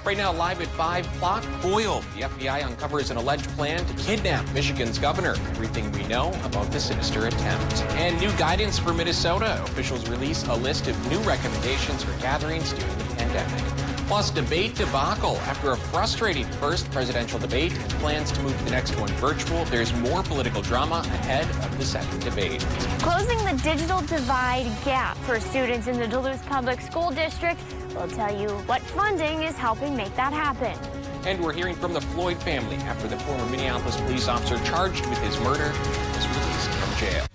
Right now, live at 5, plot foiled. The FBI uncovers an alleged plan to kidnap Michigan's governor. Everything we know about the sinister attempt. And new guidance for Minnesota. Officials release a list of new recommendations for gatherings during the pandemic. Plus, debate debacle. After a frustrating first presidential debate and plans to move the next one virtual, there's more political drama ahead of the second debate. Closing the digital divide gap for students in the Duluth Public School District. We'll tell you what funding is helping make that happen. And we're hearing from the Floyd family after the former Minneapolis police officer charged with his murder was released from jail.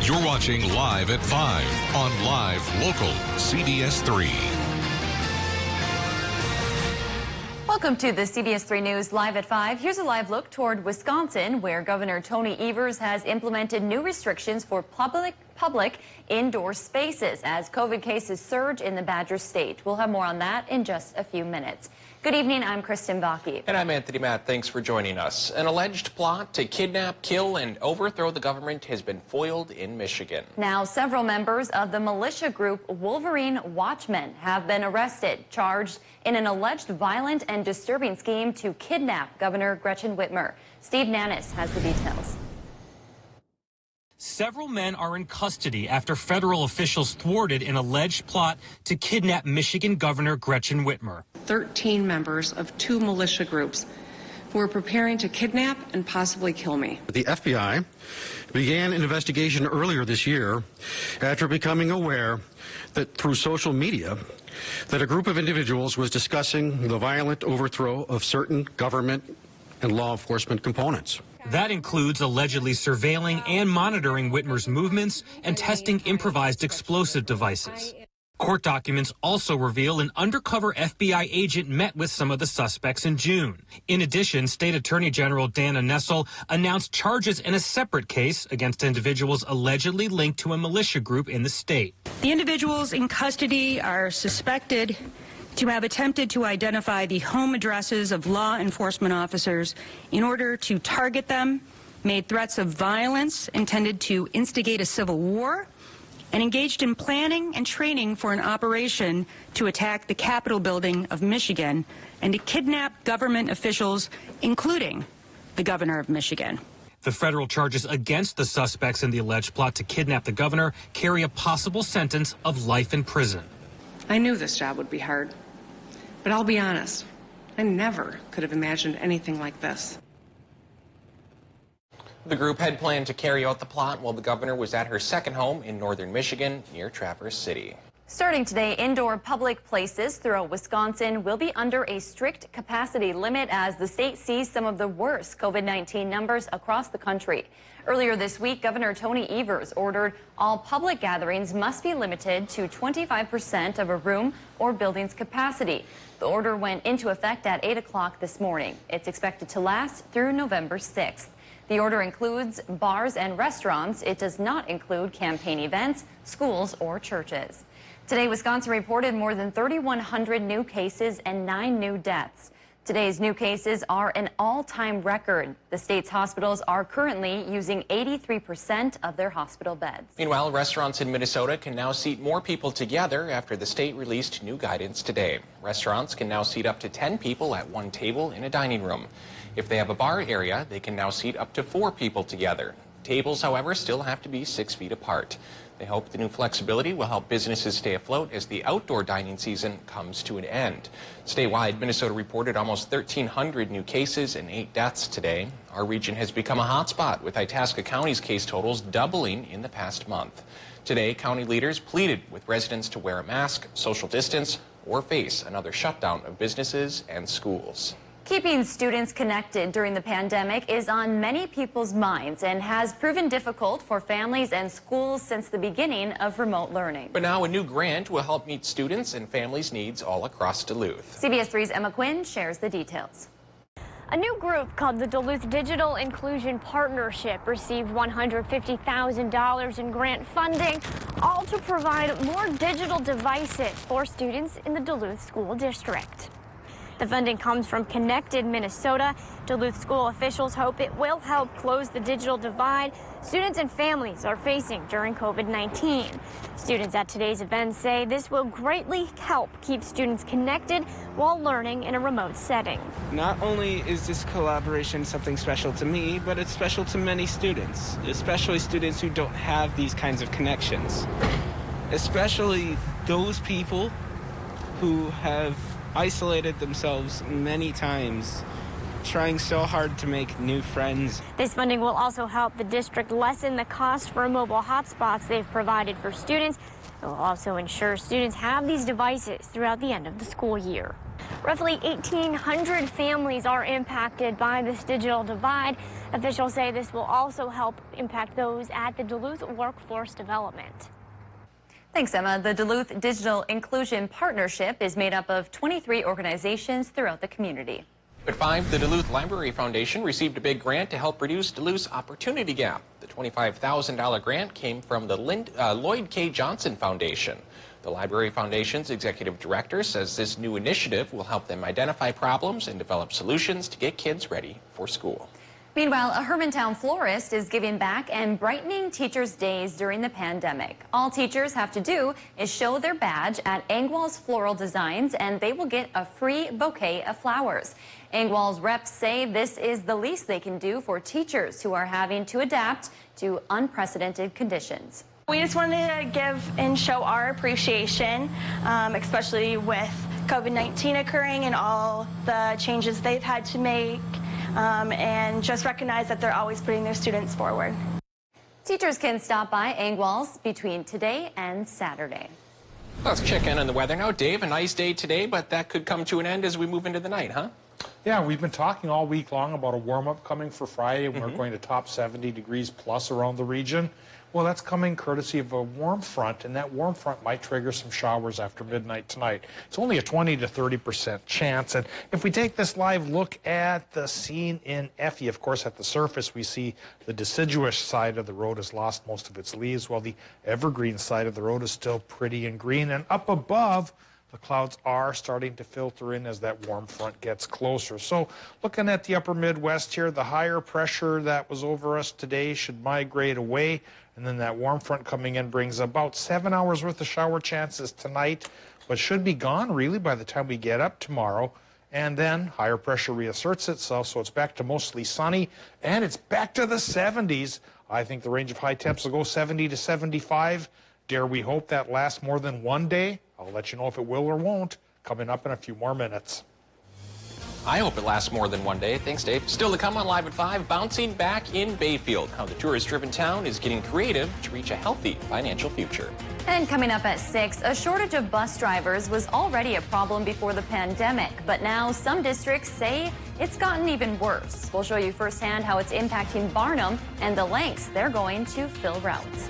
You're watching Live at 5 on Live Local CBS 3. Welcome to the CBS 3 News Live at 5. Here's a live look toward Wisconsin, where Governor Tony Evers has implemented new restrictions for public indoor spaces as COVID cases surge in the Badger State. We'll have more on that in just a few minutes. Good evening, I'm Kristen Baki. And I'm Anthony Matt. Thanks for joining us. An alleged plot to kidnap, kill, and overthrow the government has been foiled in Michigan. Now, several members of the militia group Wolverine Watchmen have been arrested, charged in an alleged violent and disturbing scheme to kidnap Governor Gretchen Whitmer. Steve Nannis has the details. Several men are in custody after federal officials thwarted an alleged plot to kidnap Michigan Governor Gretchen Whitmer. 13 members of 2 militia groups who were preparing to kidnap and possibly kill me. The FBI began an investigation earlier this year after becoming aware that through social media that a group of individuals was discussing the violent overthrow of certain government and law enforcement components. That includes allegedly surveilling and monitoring Whitmer's movements and testing improvised explosive devices. Court documents also reveal an undercover FBI agent met with some of the suspects in June. In addition, State Attorney General Dana Nessel announced charges in a separate case against individuals allegedly linked to a militia group in the state. The individuals in custody are suspected to have attempted to identify the home addresses of law enforcement officers in order to target them, made threats of violence intended to instigate a civil war, and engaged in planning and training for an operation to attack the Capitol building of Michigan and to kidnap government officials, including the governor of Michigan. The federal charges against the suspects in the alleged plot to kidnap the governor carry a possible sentence of life in prison. I knew this job would be hard, but I'll be honest, I never could have imagined anything like this. The group had planned to carry out the plot while the governor was at her second home in northern Michigan near Traverse City. Starting today, indoor public places throughout Wisconsin will be under a strict capacity limit as the state sees some of the worst COVID-19 numbers across the country. Earlier this week, Governor Tony Evers ordered all public gatherings must be limited to 25% of a room or building's capacity. The order went into effect at 8 o'clock this morning. It's expected to last through November 6th. The order includes bars and restaurants. It does not include campaign events, schools, or churches. Today, Wisconsin reported more than 3,100 new cases and 9 new deaths. Today's new cases are an all-time record. The state's hospitals are currently using 83% of their hospital beds. Meanwhile, restaurants in Minnesota can now seat more people together after the state released new guidance today. Restaurants can now seat up to 10 people at one table in a dining room. If they have a bar area, they can now seat up to 4 people together. Tables, however, still have to be 6 feet apart. They hope the new flexibility will help businesses stay afloat as the outdoor dining season comes to an end. Statewide, Minnesota reported almost 1,300 new cases and 8 deaths today. Our region has become a hotspot, with Itasca County's case totals doubling in the past month. Today, county leaders pleaded with residents to wear a mask, social distance, or face another shutdown of businesses and schools. Keeping students connected during the pandemic is on many people's minds and has proven difficult for families and schools since the beginning of remote learning. But now a new grant will help meet students' and families' needs all across Duluth. CBS 3's Emma Quinn shares the details. A new group called the Duluth Digital Inclusion Partnership received $150,000 in grant funding, all to provide more digital devices for students in the Duluth School District. The funding comes from Connected Minnesota. Duluth school officials hope it will help close the digital divide students and families are facing during COVID-19. Students at today's event say this will greatly help keep students connected while learning in a remote setting. Not only is this collaboration something special to me, but it's special to many students, especially students who don't have these kinds of connections. Especially those people who have isolated themselves many times, trying so hard to make new friends. This funding will also help the district lessen the cost for mobile hotspots they've provided for students. It will also ensure students have these devices throughout the end of the school year. Roughly 1,800 families are impacted by this digital divide. Officials say this will also help impact those at the Duluth Workforce Development. Thanks, Emma. The Duluth Digital Inclusion Partnership is made up of 23 organizations throughout the community. At 5, the Duluth Library Foundation received a big grant to help reduce Duluth's opportunity gap. The $25,000 grant came from the Lloyd K. Johnson Foundation. The Library Foundation's executive director says this new initiative will help them identify problems and develop solutions to get kids ready for school. Meanwhile, a Hermantown florist is giving back and brightening teachers' days during the pandemic. All teachers have to do is show their badge at Engwall's Floral Designs, and they will get a free bouquet of flowers. Engwall's reps say this is the least they can do for teachers who are having to adapt to unprecedented conditions. We just wanted to give and show our appreciation, especially with COVID-19 occurring and all the changes they've had to make. And just recognize that they're always putting their students forward. Teachers can stop by Engwall's between today and Saturday. Let's check in on the weather now. Dave, a nice day today, but that could come to an end as we move into the night, huh? Yeah, we've been talking all week long about a warm-up coming for Friday. We're going to top 70 degrees plus around the region. Well, that's coming courtesy of a warm front, and that warm front might trigger some showers after midnight tonight. It's only a 20 to 30% chance. And if we take this live look at the scene in Effie, of course, at the surface, we see the deciduous side of the road has lost most of its leaves, while the evergreen side of the road is still pretty and green. And up above, the clouds are starting to filter in as that warm front gets closer. So looking at the upper Midwest here, the higher pressure that was over us today should migrate away. And then that warm front coming in brings about 7 hours worth of shower chances tonight, but should be gone really by the time we get up tomorrow. And then higher pressure reasserts itself, so it's back to mostly sunny, and it's back to the 70s. I think the range of high temps will go 70 to 75. Dare we hope that lasts more than one day? I'll let you know if it will or won't coming up in a few more minutes. I hope it lasts more than one day. Thanks, Dave. Still to come on Live at 5, bouncing back in Bayfield, how the tourist-driven town is getting creative to reach a healthy financial future. And coming up at 6, a shortage of bus drivers was already a problem before the pandemic, but now some districts say it's gotten even worse. We'll show you firsthand how it's impacting Barnum and the lengths they're going to fill routes.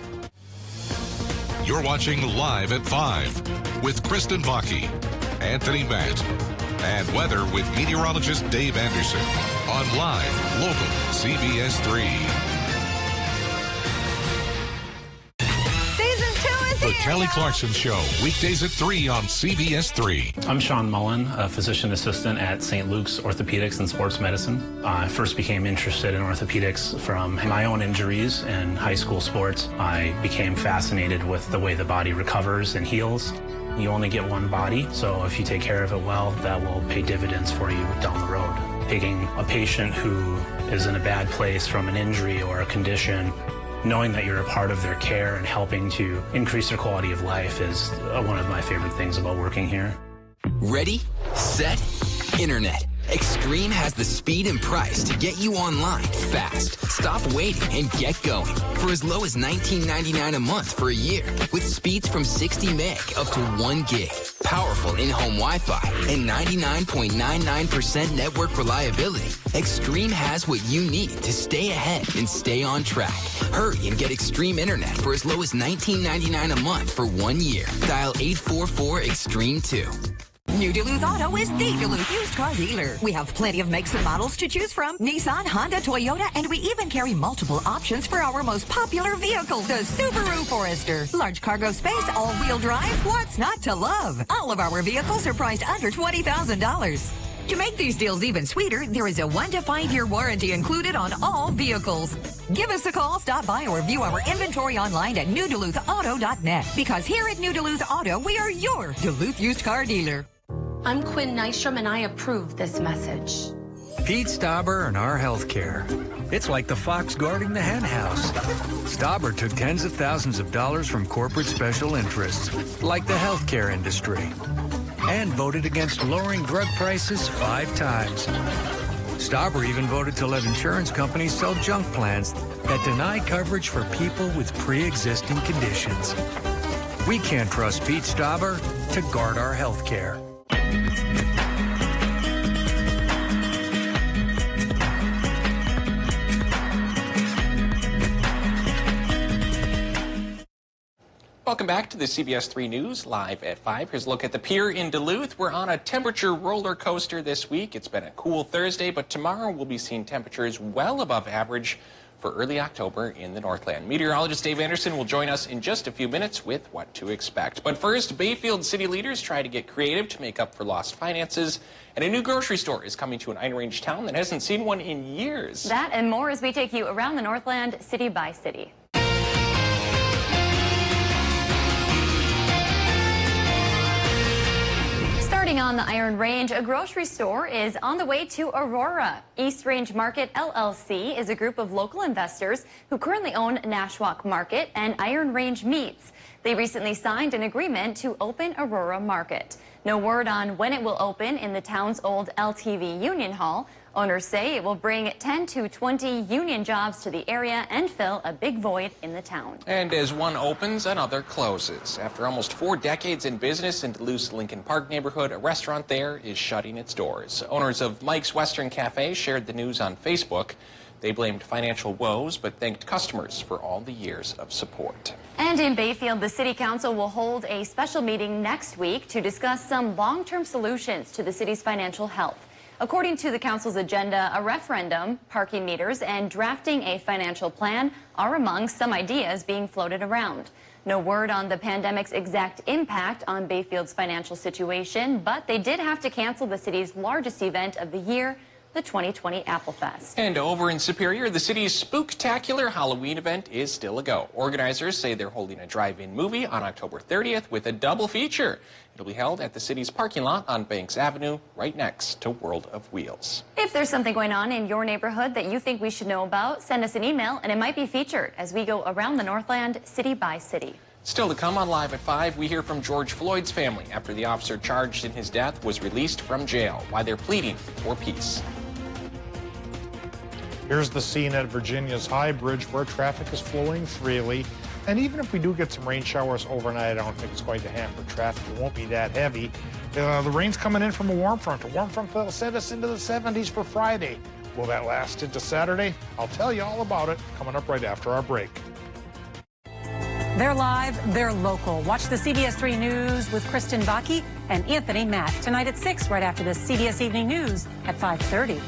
You're watching Live at 5 with Kristen Vaki, Anthony Matt, and weather with meteorologist Dave Anderson on Live Local CBS 3. Season 2 is The here. Kelly Clarkson Show, weekdays at 3 on CBS 3. I'm Sean Mullen, a physician assistant at St. Luke's Orthopedics and Sports Medicine. I first became interested in orthopedics from my own injuries in high school sports. I became fascinated with the way the body recovers and heals. You only get one body, so if you take care of it well, that will pay dividends for you down the road. Taking a patient who is in a bad place from an injury or a condition, knowing that you're a part of their care and helping to increase their quality of life is one of my favorite things about working here. Ready, set, internet. Extreme has the speed and price to get you online fast. Stop waiting and get going for as low as $19.99 a month for a year with speeds from 60 meg up to 1 gig. Powerful in-home Wi-Fi and 99.99% network reliability. Extreme has what you need to stay ahead and stay on track. Hurry and get Extreme Internet for as low as $19.99 a month for 1 year. Dial 844-EXTREME2. New Duluth Auto is the Duluth used car dealer. We have plenty of makes and models to choose from. Nissan, Honda, Toyota, and we even carry multiple options for our most popular vehicle, the Subaru Forester. Large cargo space, all-wheel drive, what's not to love? All of our vehicles are priced under $20,000. To make these deals even sweeter, there is a 1 to 5 year warranty included on all vehicles. Give us a call, stop by, or view our inventory online at newduluthauto.net. Because here at New Duluth Auto, we are your Duluth used car dealer. I'm Quinn Nystrom, and I approve this message. Pete Stauber and our healthcare. It's like the fox guarding the hen house. Stauber took tens of thousands of dollars from corporate special interests, like the healthcare industry, and voted against lowering drug prices 5 times. Stauber even voted to let insurance companies sell junk plans that deny coverage for people with pre-existing conditions. We can't trust Pete Stauber to guard our healthcare. Welcome back to the CBS 3 News, live at 5. Here's a look at the pier in Duluth. We're on a temperature roller coaster this week. It's been a cool Thursday, but tomorrow we'll be seeing temperatures well above average for early October in the Northland. Meteorologist Dave Anderson will join us in just a few minutes with what to expect. But first, Bayfield city leaders try to get creative to make up for lost finances. And a new grocery store is coming to an Iron Range town that hasn't seen one in years. That and more as we take you around the Northland, city by city. Starting on the Iron Range, a grocery store is on the way to Aurora. East Range Market LLC is a group of local investors who currently own Nashwauk Market and Iron Range Meats. They recently signed an agreement to open Aurora Market. No word on when it will open in the town's old LTV Union Hall. Owners say it will bring 10 to 20 union jobs to the area and fill a big void in the town. And as one opens, another closes. After almost 4 decades in business in Duluth's Lincoln Park neighborhood, a restaurant there is shutting its doors. Owners of Mike's Western Cafe shared the news on Facebook. They blamed financial woes, but thanked customers for all the years of support. And in Bayfield, the City Council will hold a special meeting next week to discuss some long-term solutions to the city's financial health. According to the council's agenda, a referendum, parking meters, and drafting a financial plan are among some ideas being floated around. No word on the pandemic's exact impact on Bayfield's financial situation, but they did have to cancel the city's largest event of the year, the 2020 Apple Fest. And over in Superior, the city's spooktacular Halloween event is still a go. Organizers say they're holding a drive-in movie on October 30th with a double feature. It'll be held at the city's parking lot on Banks Avenue, right next to World of Wheels. If there's something going on in your neighborhood that you think we should know about, send us an email and it might be featured as we go around the Northland city by city. Still to come on Live at 5, we hear from George Floyd's family after the officer charged in his death was released from jail, why they're pleading for peace. Here's the scene at Virginia's High Bridge where traffic is flowing freely. And even if we do get some rain showers overnight, I don't think it's going to hamper traffic. It won't be that heavy. The rain's coming in from a warm front that'll send us into the 70s for Friday. Will that last into Saturday? I'll tell you all about it coming up right after our break. They're live, they're local. Watch the CBS 3 News with Kristen Baki and Anthony Matt tonight at 6, right after the CBS Evening News at 5:30.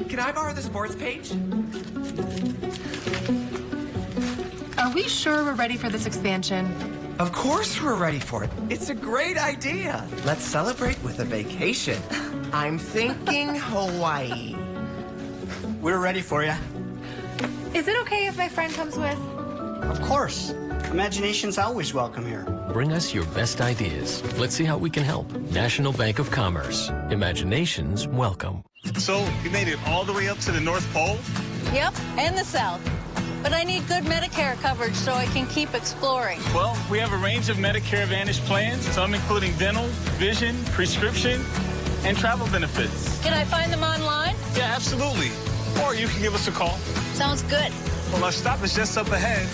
Can I borrow the sports page? Are we sure we're ready for this expansion? Of course we're ready for it. It's a great idea. Let's celebrate with a vacation. I'm thinking Hawaii. We're ready for you. Is it okay if my friend comes with? Of course. Imagination's always welcome here. Bring us your best ideas. Let's see how we can help. National Bank of Commerce. Imagination's welcome. So, you made it all the way up to the North Pole? Yep, and the South. But I need good Medicare coverage so I can keep exploring. Well, we have a range of Medicare Advantage plans, some including dental, vision, prescription, and travel benefits. Can I find them online? Yeah, absolutely. Or you can give us a call. Sounds good. Well, our stop is just up ahead.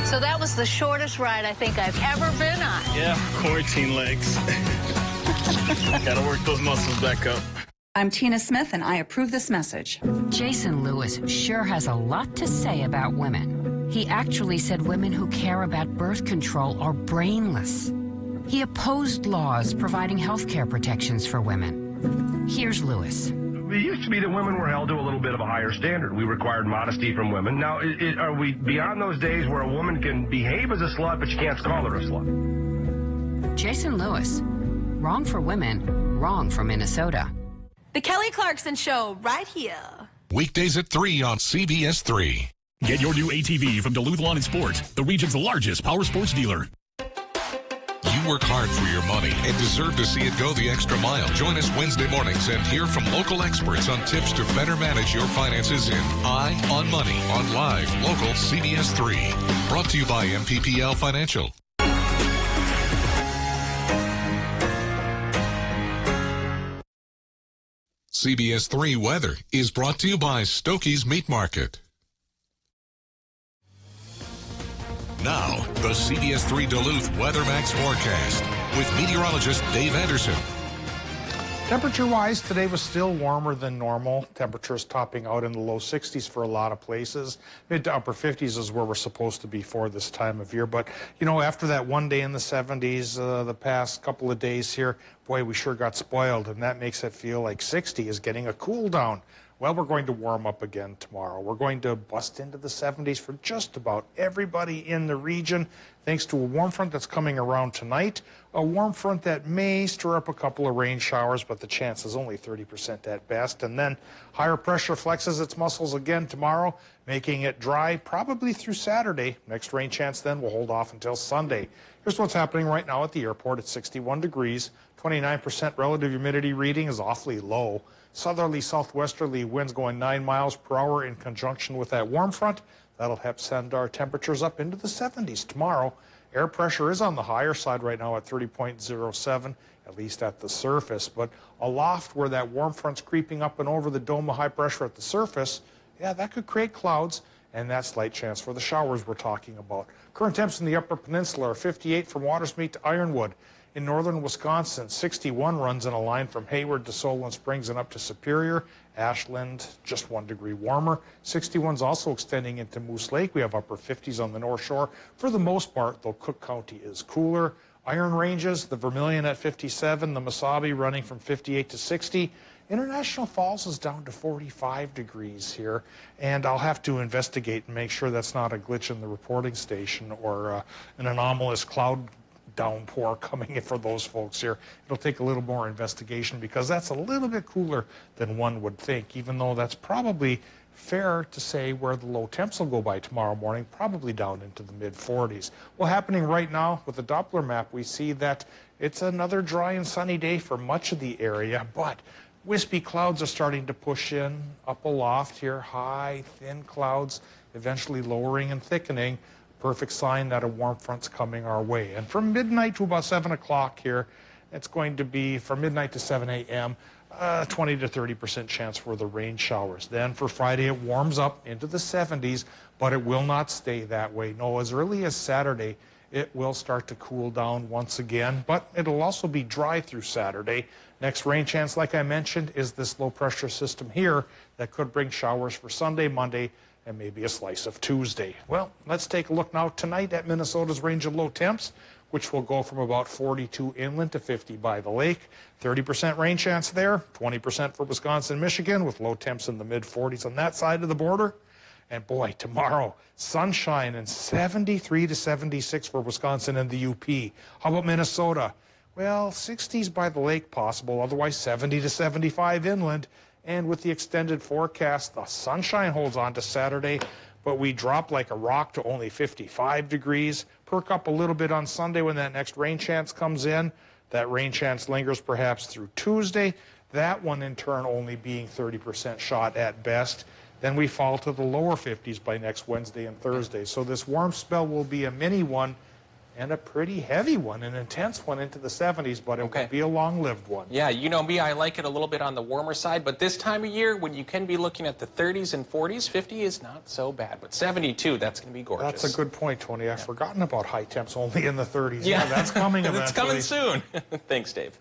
So that was the shortest ride I think I've ever been on. Yeah, quarantine legs. Gotta work those muscles back up. I'm Tina Smith, and I approve this message. Jason Lewis sure has a lot to say about women. He actually said women who care about birth control are brainless. He opposed laws providing health care protections for women. Here's Lewis. It used to be that women were held to a little bit of a higher standard. We required modesty from women. Now, are we beyond those days where a woman can behave as a slut, but you can't call her a slut? Jason Lewis. Wrong for women, wrong for Minnesota. The Kelly Clarkson Show, right here. Weekdays at 3 on CBS 3. Get your new ATV from Duluth Lawn and Sport, the region's largest power sports dealer. You work hard for your money and deserve to see it go the extra mile. Join us Wednesday mornings and hear from local experts on tips to better manage your finances in Eye on Money on live, local CBS 3. Brought to you by MPPL Financial. CBS 3 weather is brought to you by Stokey's Meat Market. Now, the CBS 3 Duluth Weather Max forecast with meteorologist Dave Anderson. Temperature-wise, today was still warmer than normal. Temperatures topping out in the low 60s for a lot of places. Mid to upper 50s is where we're supposed to be for this time of year. But, you know, after that one day in the 70s, the past couple of days here, boy, we sure got spoiled. And that makes it feel like 60 is getting a cool down. Well, we're going to warm up again tomorrow. We're going to bust into the 70s for just about everybody in the region, thanks to a warm front that's coming around tonight. A warm front that may stir up a couple of rain showers, but the chance is only 30% at best. And then higher pressure flexes its muscles again tomorrow, making it dry probably through Saturday. Next rain chance then will hold off until Sunday. Here's what's happening right now at the airport. It's 61 degrees. 29% relative humidity reading is awfully low. Southerly southwesterly winds going 9 miles per hour in conjunction with that warm front. That'll help send our temperatures up into the 70s tomorrow. Air pressure is on the higher side right now at 30.07, at least at the surface. But aloft where that warm front's creeping up and over the dome of high pressure at the surface, yeah, that could create clouds and that slight chance for the showers we're talking about. Current temps in the Upper Peninsula are 58 from Watersmeet to Ironwood. In northern Wisconsin, 61 runs in a line from Hayward to Solon Springs and up to Superior. Ashland, just 1 degree warmer. 61's also extending into Moose Lake. We have upper 50s on the North Shore. For the most part, though, Cook County is cooler. Iron Ranges, the Vermilion at 57, the Mesabi running from 58 to 60. International Falls is down to 45 degrees here, and I'll have to investigate and make sure that's not a glitch in the reporting station or an anomalous cloud downpour coming in for those folks here. It'll take a little more investigation because that's a little bit cooler than one would think, even though that's probably fair to say where the low temps will go by tomorrow morning, probably down into the mid-40s. Well, happening right now with the Doppler map, we see that it's another dry and sunny day for much of the area, but wispy clouds are starting to push in up aloft here, high, thin clouds, eventually lowering and thickening. Perfect sign that a warm front's coming our way. And from midnight to about 7 o'clock here, it's going to be from midnight to 7 a.m., 20 to 30% chance for the rain showers. Then for Friday, it warms up into the 70s, but it will not stay that way. No, as early as Saturday, it will start to cool down once again, but it'll also be dry through Saturday. Next rain chance, like I mentioned, is this low pressure system here that could bring showers for Sunday, Monday, and maybe a slice of Tuesday. Well, let's take a look now tonight at Minnesota's range of low temps, which will go from about 42 inland to 50 by the lake. 30% rain chance there, 20% for Wisconsin, Michigan, with low temps in the mid-40s on that side of the border. And boy, tomorrow, sunshine and 73 to 76 for Wisconsin and the UP. How about Minnesota? Well, 60s by the lake possible, otherwise 70 to 75 inland. And with the extended forecast, the sunshine holds on to Saturday, but we drop like a rock to only 55 degrees. Perk up a little bit on Sunday when that next rain chance comes in. That rain chance lingers perhaps through Tuesday. That one in turn only being 30% shot at best. Then we fall to the lower 50s by next Wednesday and Thursday. So this warm spell will be a mini one and a pretty heavy one, an intense one into the 70s, but it will be a long-lived one. Yeah, you know me, I like it a little bit on the warmer side, but this time of year, when you can be looking at the 30s and 40s, 50 is not so bad. But 72, that's going to be gorgeous. That's a good point, Tony. I've forgotten about high temps only in the 30s. Yeah, that's coming eventually. It's coming soon. Thanks, Dave.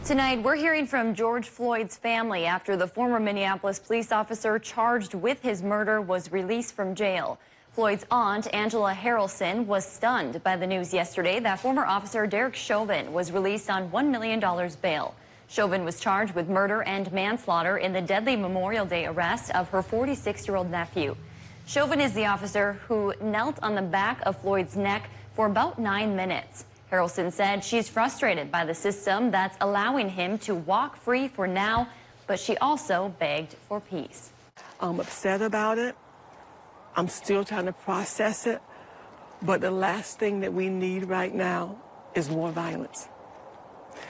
Tonight, we're hearing from George Floyd's family after the former Minneapolis police officer charged with his murder was released from jail. Floyd's aunt, Angela Harrelson, was stunned by the news yesterday that former officer Derek Chauvin was released on $1 million bail. Chauvin was charged with murder and manslaughter in the deadly Memorial Day arrest of her 46-year-old nephew. Chauvin is the officer who knelt on the back of Floyd's neck for about 9 minutes. Harrelson said she's frustrated by the system that's allowing him to walk free for now, but she also begged for peace. I'm upset about it. I'm still trying to process it. But the last thing that we need right now is more violence.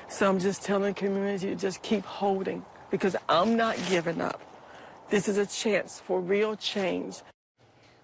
So I'm just telling the community to just keep holding, because I'm not giving up. This is a chance for real change.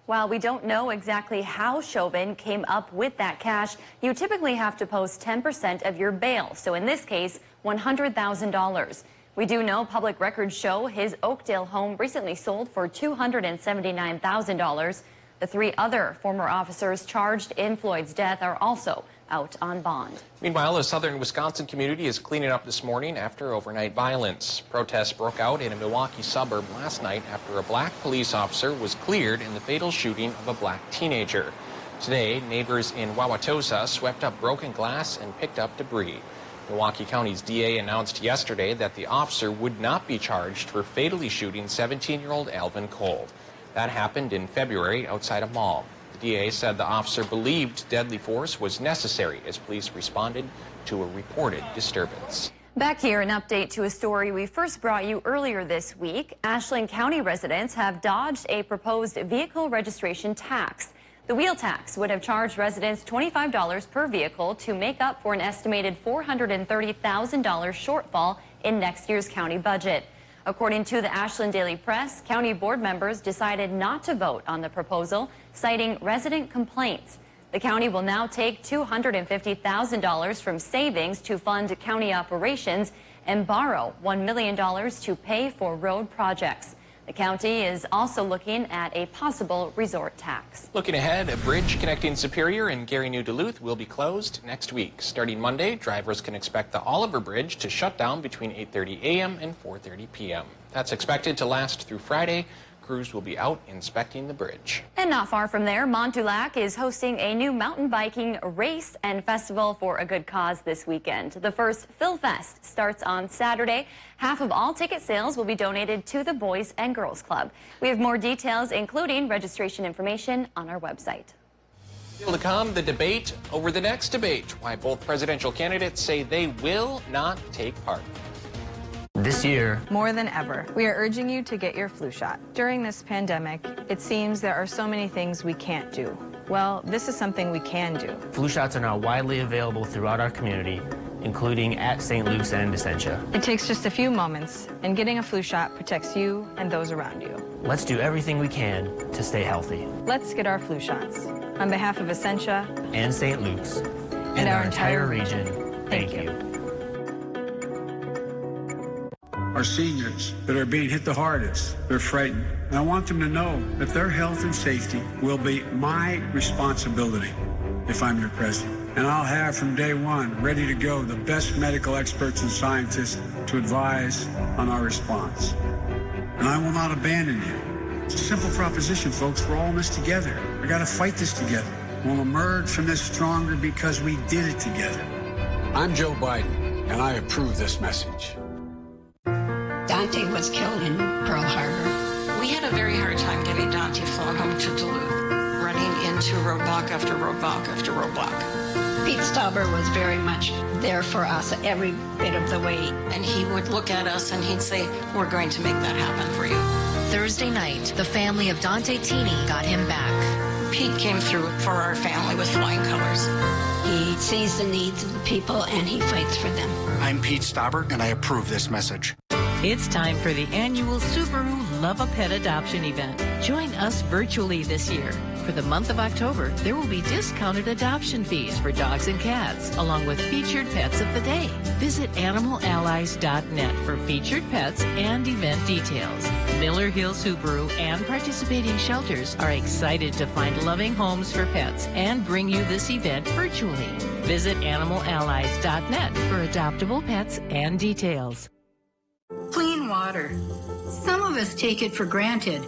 While we don't know exactly how Chauvin came up with that cash, you typically have to post 10% of your bail. So in this case, $100,000. We do know public records show his Oakdale home recently sold for $279,000. The 3 other former officers charged in Floyd's death are also out on bond. Meanwhile, a southern Wisconsin community is cleaning up this morning after overnight violence. Protests broke out in a Milwaukee suburb last night after a black police officer was cleared in the fatal shooting of a black teenager. Today, neighbors in Wauwatosa swept up broken glass and picked up debris. Milwaukee County's DA announced yesterday that the officer would not be charged for fatally shooting 17-year-old Alvin Cole. That happened in February outside a mall. The DA said the officer believed deadly force was necessary as police responded to a reported disturbance. Back here, an update to a story we first brought you earlier this week. Ashland County residents have dodged a proposed vehicle registration tax. The wheel tax would have charged residents $25 per vehicle to make up for an estimated $430,000 shortfall in next year's county budget. According to the Ashland Daily Press, county board members decided not to vote on the proposal, citing resident complaints. The county will now take $250,000 from savings to fund county operations and borrow $1 million to pay for road projects. The county is also looking at a possible resort tax. Looking ahead, a bridge connecting Superior and Gary New Duluth will be closed next week. Starting Monday, drivers can expect the Oliver Bridge to shut down between 8:30 a.m. and 4:30 p.m. That's expected to last through Friday. Crews will be out inspecting the bridge. And not far from there, Mont du Lac is hosting a new mountain biking race and festival for a good cause this weekend. The first Phil Fest starts on Saturday. Half of all ticket sales will be donated to the Boys and Girls Club. We have more details, including registration information, on our website. Still to come, the debate over the next debate. Why both presidential candidates say they will not take part. This year, more than ever, we are urging you to get your flu shot. During this pandemic, it seems there are so many things we can't do. Well, this is something we can do. flu shots are now widely available throughout our community, including at St. Luke's and Essentia. It takes just a few moments, and getting a flu shot protects you and those around you. Let's do everything we can to stay healthy. Let's get our flu shots. On behalf of Essentia and St. Luke's and our entire region, thank you. Our seniors that are being hit the hardest, they're frightened. And I want them to know that their health and safety will be my responsibility if I'm your president. And I'll have from day one, ready to go, the best medical experts and scientists to advise on our response. And I will not abandon you. It's a simple proposition, folks. We're all in this together. We got to fight this together. We'll emerge from this stronger because we did it together. I'm Joe Biden, and I approve this message. Dante was killed in Pearl Harbor. We had a very hard time getting Dante flown home to Duluth, running into roadblock after roadblock after roadblock. Pete Stauber was very much there for us every bit of the way. And he would look at us and he'd say, we're going to make that happen for you. Thursday night, the family of Dante Teeny got him back. Pete came through for our family with flying colors. He sees the needs of the people and he fights for them. I'm Pete Stauber, and I approve this message. It's time for the annual Subaru Love a Pet adoption event. Join us virtually this year. For the month of October, there will be discounted adoption fees for dogs and cats, along with featured pets of the day. Visit animalallies.net for featured pets and event details. Miller Hill Subaru and participating shelters are excited to find loving homes for pets and bring you this event virtually. Visit animalallies.net for adoptable pets and details. Clean water. Some of us take it for granted.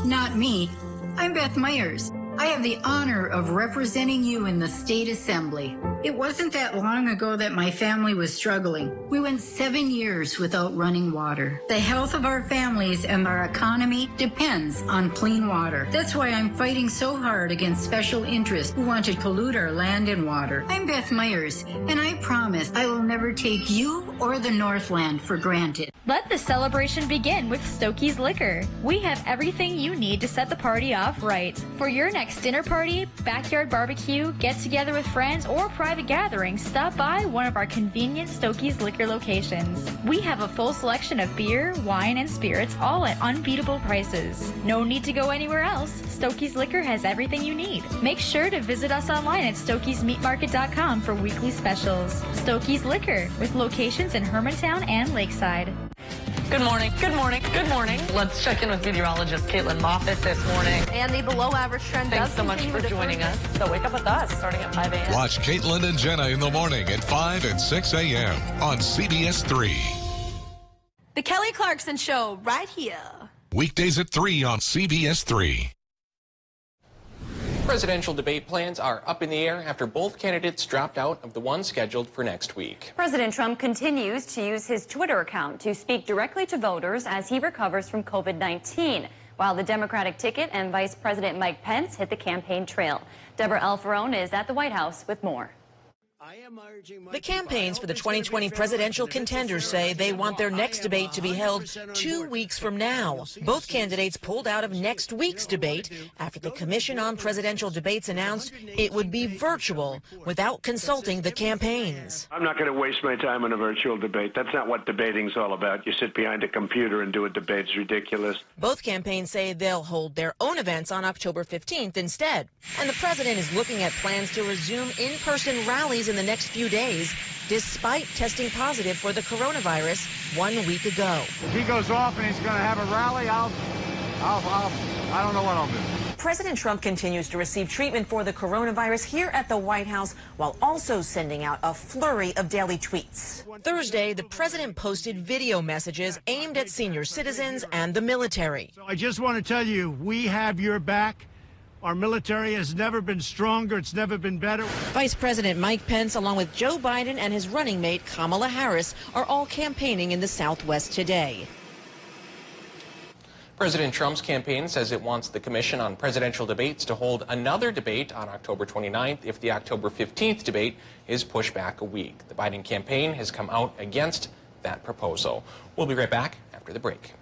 Not me. I'm Beth Myers. I have the honor of representing you in the State Assembly. It wasn't that long ago that my family was struggling. We went 7 years without running water. The health of our families and our economy depends on clean water. That's why I'm fighting so hard against special interests who want to pollute our land and water. I'm Beth Myers, and I promise I will never take you or the Northland for granted. Let the celebration begin with Stokey's Liquor. We have everything you need to set the party off right. For your next dinner party, backyard barbecue, get together with friends, or private gathering, stop by one of our convenient Stokey's Liquor locations. We have a full selection of beer, wine, and spirits, all at unbeatable prices. No need to go anywhere else. Stokey's Liquor has everything you need. Make sure to visit us online at stokeysmeatmarket.com for weekly specials. Stokey's Liquor, with locations in Hermantown and Lakeside. Good morning. Good morning. Good morning. Let's check in with meteorologist Caitlin Moffitt this morning. And the below average trend Thanks so much for joining us. So wake up with us starting at 5 a.m. Watch Caitlin and Jenna in the morning at 5 and 6 a.m. on CBS 3. The Kelly Clarkson Show, right here. Weekdays at 3 on CBS 3. Presidential debate plans are up in the air after both candidates dropped out of the one scheduled for next week. President Trump continues to use his Twitter account to speak directly to voters as he recovers from COVID-19, while the Democratic ticket and Vice President Mike Pence hit the campaign trail. Deborah Alfarone is at the White House with more. The campaigns for the 2020 presidential contenders say they want their next debate to be held 2 weeks from now. Both candidates pulled out of next week's debate after the Commission on Presidential Debates announced it would be virtual without consulting the campaigns. I'm not going to waste my time on a virtual debate. That's not what debating's all about. You sit behind a computer and do a debate. It's ridiculous. Both campaigns say they'll hold their own events on October 15th instead. And the president is looking at plans to resume in-person rallies in the next few days, despite testing positive for the coronavirus 1 week ago. If he goes off and he's going to have a rally, I don't know what I'll do. President Trump continues to receive treatment for the coronavirus here at the White House while also sending out a flurry of daily tweets. Thursday, the president posted video messages aimed at senior citizens and the military. So I just want to tell you, we have your back. Our military has never been stronger. It's never been better. Vice President Mike Pence, along with Joe Biden and his running mate Kamala Harris, are all campaigning in the Southwest today. President Trump's campaign says it wants the Commission on Presidential Debates to hold another debate on October 29th if the October 15th debate is pushed back a week. The Biden campaign has come out against that proposal. We'll be right back after the break.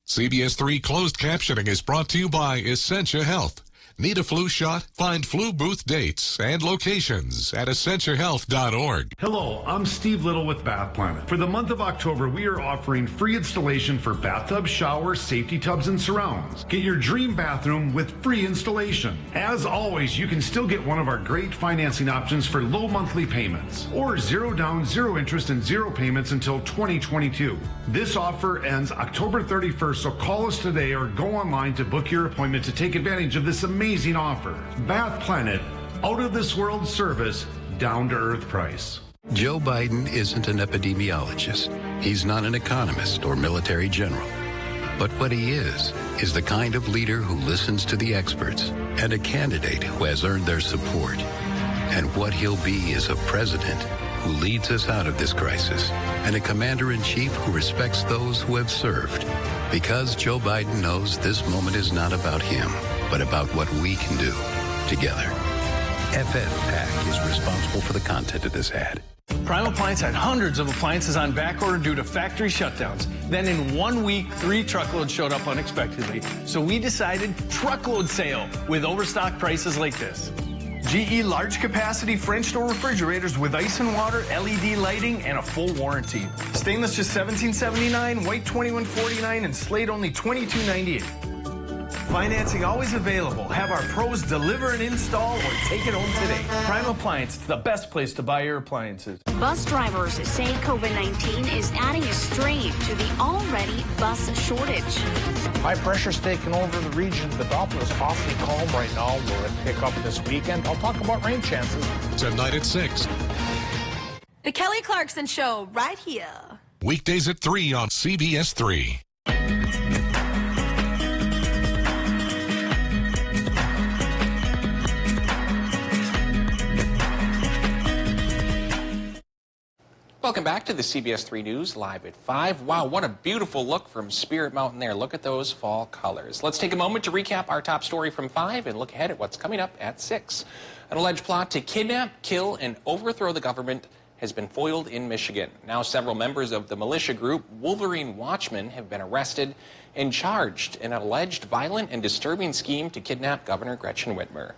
CBS 3 closed captioning is brought to you by Essentia Health. Need a flu shot? Find flu booth dates and locations at essentiahealth.org. Hello, I'm Steve Little with Bath Planet. For the month of October, we are offering free installation for bathtubs, showers, safety tubs, and surrounds. Get your dream bathroom with free installation. As always, you can still get one of our great financing options for low monthly payments, or 0 down, 0 interest, and 0 payments until 2022. This offer ends October 31st, so call us today or go online to book your appointment to take advantage of this amazing offer. Bath Planet, out of this world service, down to earth price. Joe Biden isn't an epidemiologist. He's not an economist or military general. But what he is the kind of leader who listens to the experts and a candidate who has earned their support. And what he'll be is a president who leads us out of this crisis and a commander-in-chief who respects those who have served. Because Joe Biden knows this moment is not about him, but about what we can do together. FFPAC is responsible for the content of this ad. Prime Appliance had hundreds of appliances on backorder due to factory shutdowns. Then in 1 week, 3 truckloads showed up unexpectedly. So we decided truckload sale with overstock prices like this. GE large capacity French door refrigerators with ice and water, LED lighting, and a full warranty. Stainless just $17.79, white $21.49, and slate only $22.98. Financing always available. Have our pros deliver and install or take it home today. Prime Appliance, it's the best place to buy your appliances. Bus drivers say COVID-19 is adding a strain to the already bus shortage. High pressure's taking over the region. The Doppler is awfully calm right now. Will it pick up this weekend? I'll talk about rain chances. Tonight at 6. The Kelly Clarkson Show, right here. Weekdays at 3 on CBS 3. Welcome back to the CBS 3 News Live at 5. Wow, what a beautiful look from Spirit Mountain there. Look at those fall colors. Let's take a moment to recap our top story from 5 and look ahead at what's coming up at 6. An alleged plot to kidnap, kill, and overthrow the government has been foiled in Michigan. Now several members of the militia group Wolverine Watchmen have been arrested and charged in an alleged violent and disturbing scheme to kidnap Governor Gretchen Whitmer.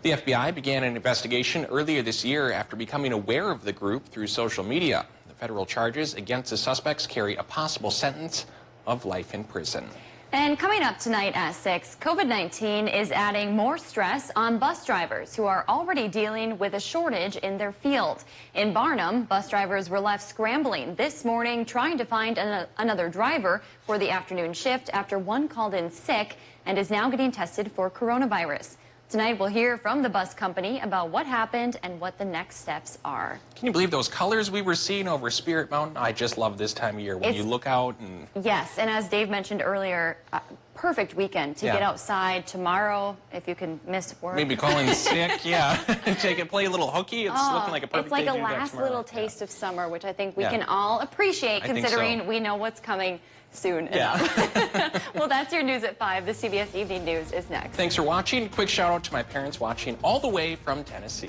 The FBI began an investigation earlier this year after becoming aware of the group through social media. The federal charges against the suspects carry a possible sentence of life in prison. And coming up tonight at 6, COVID-19 is adding more stress on bus drivers who are already dealing with a shortage in their field. In Barnum, bus drivers were left scrambling this morning trying to find another driver for the afternoon shift after one called in sick and is now getting tested for coronavirus. Tonight, we'll hear from the bus company about what happened and what the next steps are. Can you believe those colors we were seeing over Spirit Mountain? I just love this time of year when you look out and... Yes, and as Dave mentioned earlier, perfect weekend to get outside tomorrow if you can miss work. Maybe call in sick, yeah. Play a little hooky. It's looking like a perfect day to do that tomorrow. It's like a last little taste of summer, which I think we can all appreciate considering we know what's coming soon enough. Well, that's your news at 5. The CBS Evening News is next. Thanks for watching. Quick shout out to my parents watching all the way from Tennessee.